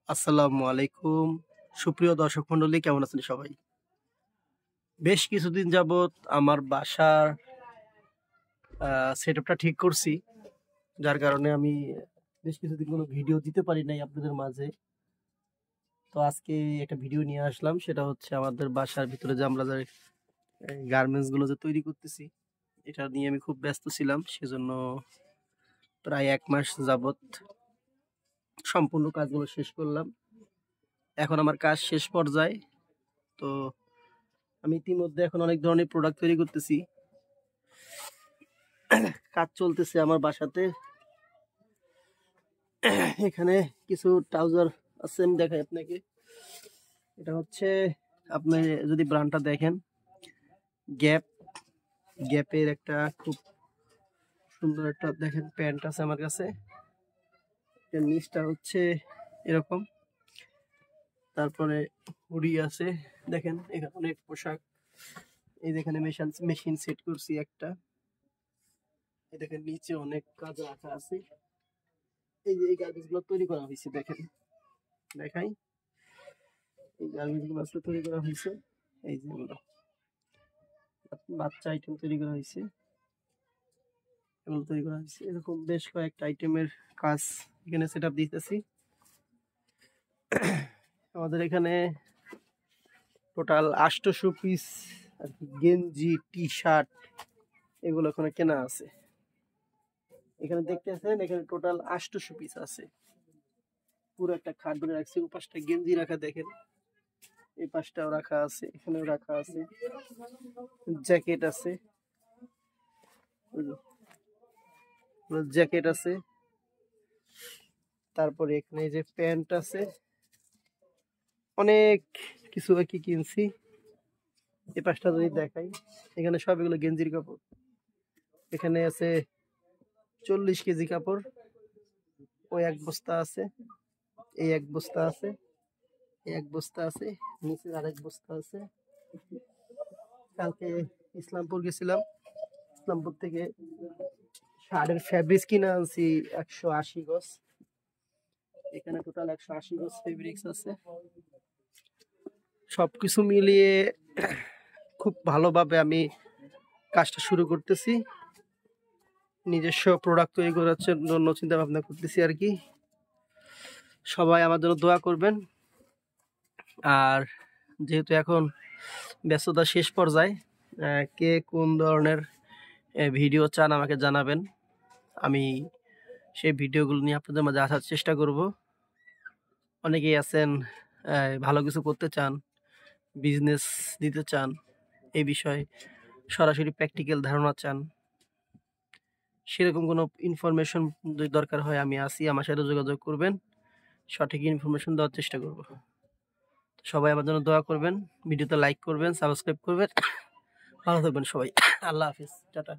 আসসালামু আলাইকুম। সুপ্রিয় দর্শক মণ্ডলী, কেমন আছেন সবাই? বেশ কিছুদিন যাবৎ আমার বাসার সেটআপটা ঠিক করছি, যার কারণে আমি বেশ কিছুদিন কোনো ভিডিও দিতে পারি নাই আপনাদের মাঝে। তো আজকে একটা ভিডিও নিয়ে আসলাম, সেটা হচ্ছে আমাদের বাসার ভিতরে যে আমরা যে গার্মেন্টসগুলো যে তৈরি করতেছি, এটা নিয়ে আমি খুব ব্যস্ত ছিলাম। সেজন্য প্রায় 1 মাস যাবৎ সম্পূর্ণ কাজগুলো শেষ করলাম। এখন আমার কাজ শেষ পর্যায়ে। তো আমি ইতিমধ্যে এখন অনেক ধরনের প্রোডাক্ট তৈরি করতেছি। কাজ চলতেছে আমার বাসাতে। এখানে কিছু ট্রাউজার আছে, আমি দেখাই আপনাকে। এটা হচ্ছে, আপনি যদি ব্র্যান্ডটা দেখেন, গ্যাপ, গ্যাপের একটা খুব সুন্দর একটা দেখেন প্যান্ট আছে আমার কাছে। এর নিচটা হচ্ছে এরকম, তারপরে হুডি আছে। দেখেন এখানে অনেক পোশাক, এই যেখানে মেশিন সেট করছি একটা, এই দেখেন নিচে অনেক কাজ রাখা আছে। এই যে এই গার্মেন্টসগুলো তৈরি করা হয়েছে, দেখেন দেখাই, এই গার্মেন্টসগুলো আজকে তৈরি করা হয়েছে। এই যেগুলো বাচ্চা আইটেম তৈরি করা হয়েছে, এগুলো তৈরি করা হয়েছে। এরকম বেশ কয়েকটা আইটেমের কাজ এখানে সেট আপ দিতেছি। আমাদের এখানে টোটাল 800 পিস আর কি গেঞ্জি, টি শার্ট, এগুলো এখানে কেনা আছে। এখানে দেখতেছেন, এখানে টোটাল 800 পিস আছে। পুরো একটা খাট ধরে রাখছি। ও পাশটা গেঞ্জি রাখা, দেখেন এই পাশটাও রাখা আছে, এখানেও রাখা আছে। জ্যাকেট আছে, জ্যাকেট আছে। তারপরে এখানে যে প্যান্ট আছে, অনেক কিছু আর কি কিনছি। এই পাশটা যদি দেখাই, এখানে সব এগুলো গেঞ্জির কাপড়। এখানে আছে 40 কেজি কাপড়, ওই এক বস্তা আছে, এই এক বস্তা আছে, এই এক বস্তা আছে, নিচে আরেক বস্তা আছে। কালকে ইসলামপুর গেছিলাম, ইসলামপুর থেকে শার্টের ফ্যাব্রিক্স কিনে আনছি 180 গজ। এখানে টোটাল 180 গজ ফেব্রিক্স আছে। সবকিছু মিলিয়ে খুব ভালোভাবে আমি কাজটা শুরু করতেছি। নিজস্ব প্রোডাক্ট তৈরি করার জন্য চিন্তা ভাবনা করতেছি আর কি। সবাই আমার জন্য দোয়া করবেন। আর যেহেতু এখন ব্যস্ততা শেষ পর্যায়ে, কে কোন ধরনের ভিডিও চান আমাকে জানাবেন। আমি সেই ভিডিওগুলো নিয়ে আপনাদের মাঝে আসার চেষ্টা করব। অনেকেই আছেন ভালো কিছু করতে চান, বিজনেস দিতে চান, এই বিষয়ে সরাসরি প্র্যাকটিক্যাল ধারণা চান। সেরকম কোনো ইনফরমেশন যদি দরকার হয়, আমি আসি, আমার সাথে যোগাযোগ করবেন, সঠিক ইনফরমেশন দেওয়ার চেষ্টা করব। সবাই আমার জন্য দোয়া করবেন, ভিডিওতে লাইক করবেন, সাবস্ক্রাইব করবেন। ভালো থাকবেন সবাই। আল্লাহ হাফিজ, টাটা।